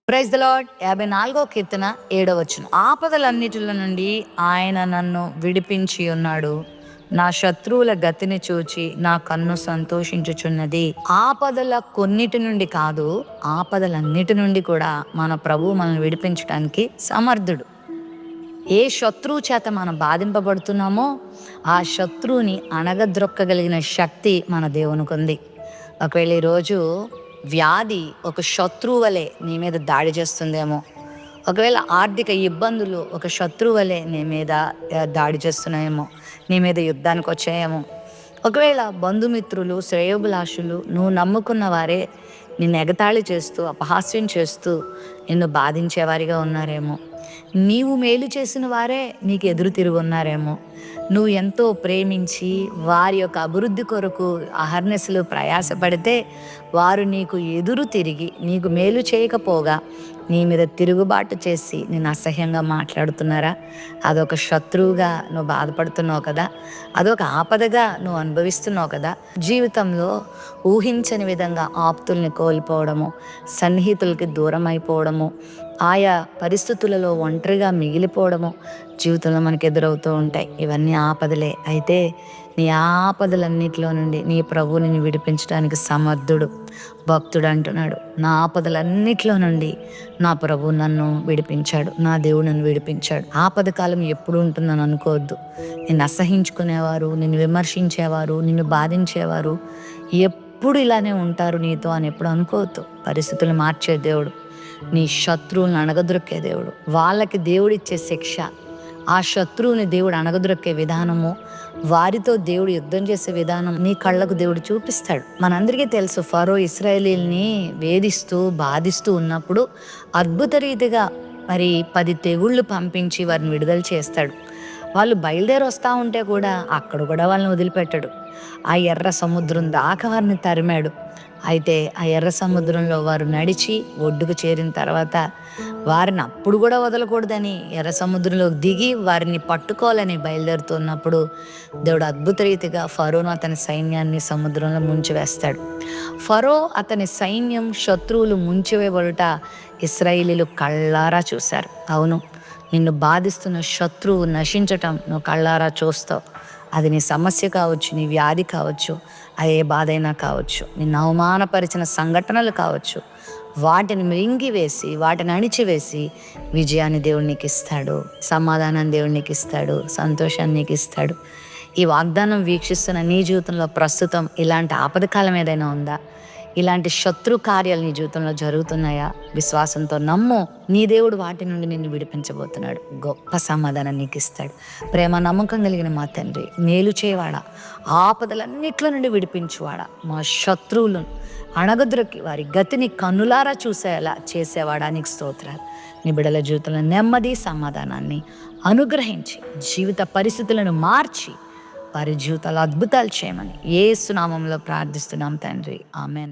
Praise the lord. 54వ కీర్తన 7వ వచనం. ఆపదలన్నిటిలో నుండి ఆయన నన్ను విడిపించి ఉన్నాడు. నా శత్రువుల గతిని చూచి నా కన్ను సంతోషించుచున్నది. ఆపదల కొన్నిటి నుండి కాదు, ఆపదలన్నిటి నుండి కూడా మన ప్రభువు మనల్ని విడిపించడానికి సమర్థుడు. ఏ శత్రువు చేత మనం బాధింపబడుతున్నామో ఆ శత్రువుని అణగద్రొక్కగలిగిన శక్తి మన దేవునికి ఉంది. ఒకవేళ ఈరోజు వ్యాధి ఒక శత్రువు వలె నీ మీద దాడి చేస్తుందేమో, ఒకవేళ ఆర్థిక ఇబ్బందులు ఒక శత్రువు వలె నీ మీద దాడి చేస్తున్నాయేమో, నీ మీద యుద్ధానికి వచ్చాయేమో, ఒకవేళ బంధుమిత్రులు శ్రేయోభిలాషులు నువ్వు నమ్ముకున్న వారే నిన్ను ఎగతాళి చేస్తూ అపహాస్యం చేస్తూ నిన్ను బాధించేవారిగా ఉన్నారేమో, నీవు మేలు చేసిన వారే నీకు ఎదురు తిరిగి ఉన్నారేమో, నువ్వు ఎంతో ప్రేమించి వారి యొక్క అభివృద్ధి కొరకు అహర్నిశలు ప్రయాసపడితే వారు నీకు ఎదురు తిరిగి నీకు మేలు చేయకపోగా నీ మీద తిరుగుబాటు చేసి నేను అసహ్యంగా మాట్లాడుతున్నారా? అదొక శత్రువుగా నువ్వు బాధపడుతున్నావు కదా, అదొక ఆపదగా నువ్వు అనుభవిస్తున్నావు కదా. జీవితంలో ఊహించని విధంగా ఆప్తుల్ని కోల్పోవడము, సన్నిహితులకి దూరం అయిపోవడము, ఆయా పరిస్థితులలో ఒంటరిగా మిగిలిపోవడము జీవితంలో మనకు ఎదురవుతూ ఉంటాయి. ఇవన్నీ ఆపదలే. అయితే నీ ఆపదలన్నిటిలో నుండి నీ ప్రభువు నిన్ను విడిపించడానికి సమర్థుడు. భక్తుడు అంటున్నాడు, నా ఆపదలన్నిటిలో నుండి నా ప్రభు నన్ను విడిపించాడు, నా దేవుడు నన్ను విడిపించాడు. ఆపద కాలం ఎప్పుడు ఉంటుందని అనుకోవద్దు. నిన్ను అసహించుకునేవారు, నిన్ను విమర్శించేవారు, నిన్ను బాధించేవారు ఎప్పుడు ఇలానే ఉంటారు నీతో అని ఎప్పుడు అనుకోవద్దు. పరిస్థితులు మార్చే దేవుడు, నీ శత్రువులను అణగద్రొక్కే దేవుడు. వాళ్ళకి దేవుడిచ్చే శిక్ష, ఆ శత్రువుని దేవుడు అణగద్రొక్కే విధానము, వారితో దేవుడు యుద్ధం చేసే విధానం నీ కళ్ళకు దేవుడు చూపిస్తాడు. మనందరికీ తెలుసు, ఫరో ఇశ్రాయేలీల్ని వేధిస్తూ బాధిస్తూ ఉన్నప్పుడు అద్భుత రీతిగా 10 తెగుళ్ళు పంపించి వారిని విడుదల చేస్తాడు. వాళ్ళు బయలుదేరి వస్తూ ఉంటే కూడా అక్కడ కూడా వాళ్ళని వదిలిపెట్టాడు. ఆ ఎర్ర సముద్రం దాకా వారిని తరిమాడు. అయితే ఆ ఎర్ర సముద్రంలో వారు నడిచి ఒడ్డుకు చేరిన తర్వాత వారిని అప్పుడు కూడా వదలకూడదని ఎర్ర సముద్రంలోకి దిగి వారిని పట్టుకోవాలని బయలుదేరుతున్నప్పుడు దేవుడు అద్భుత రీతిగా ఫరోను అతని సైన్యాన్ని సముద్రంలో ముంచివేస్తాడు. ఫరో అతని సైన్యం శత్రువులు ముంచివేయబడుట ఇశ్రాయేలీలు కళ్ళారా చూశారు. అవును, నిన్ను బాధిస్తున్న శత్రువు నశించటం నువ్వు కళ్ళారా చూస్తావు. అది నీ సమస్య కావచ్చు, నీ వ్యాధి కావచ్చు, అది ఏ బాధ అయినా కావచ్చు, నిన్ను అవమానపరిచిన సంఘటనలు కావచ్చు, వాటిని మింగివేసి వాటిని అణిచివేసి విజయాన్ని దేవుడు నీకు ఇస్తాడు, సమాధానాన్ని దేవుడు నీకు ఇస్తాడు, సంతోషాన్ని నీకు ఇస్తాడు. ఈ వాగ్దానం వీక్షిస్తున్న నీ జీవితంలో ప్రస్తుతం ఇలాంటి ఆపదకాలం ఏదైనా ఉందా? ఇలాంటి శత్రు కార్యాలు నీ జీవితంలో జరుగుతున్నాయా? విశ్వాసంతో నమ్ము, నీ దేవుడు వాటి నుండి నిన్ను విడిపించబోతున్నాడు. గొప్ప సమాధానం నీకు ఇస్తాడు. ప్రేమ నమ్మకం కలిగిన మా తండ్రి, మేలు చేయవాడా, ఆపదలన్నిట్లో నుండి విడిపించువాడా, మా శత్రువులను అణగద్రొక్కి వారి గతిని కన్నులారా చూసేలా చేసేవాడా, నీకు స్తోత్రాలు. నీ బిడ్డల జీవితంలో నెమ్మది సమాధానాన్ని అనుగ్రహించి జీవిత పరిస్థితులను మార్చి వారి జీవితాలు అద్భుతాలు చేయమని యేసు నామములో ప్రార్థిస్తున్నాం తండ్రి. ఆమేన్.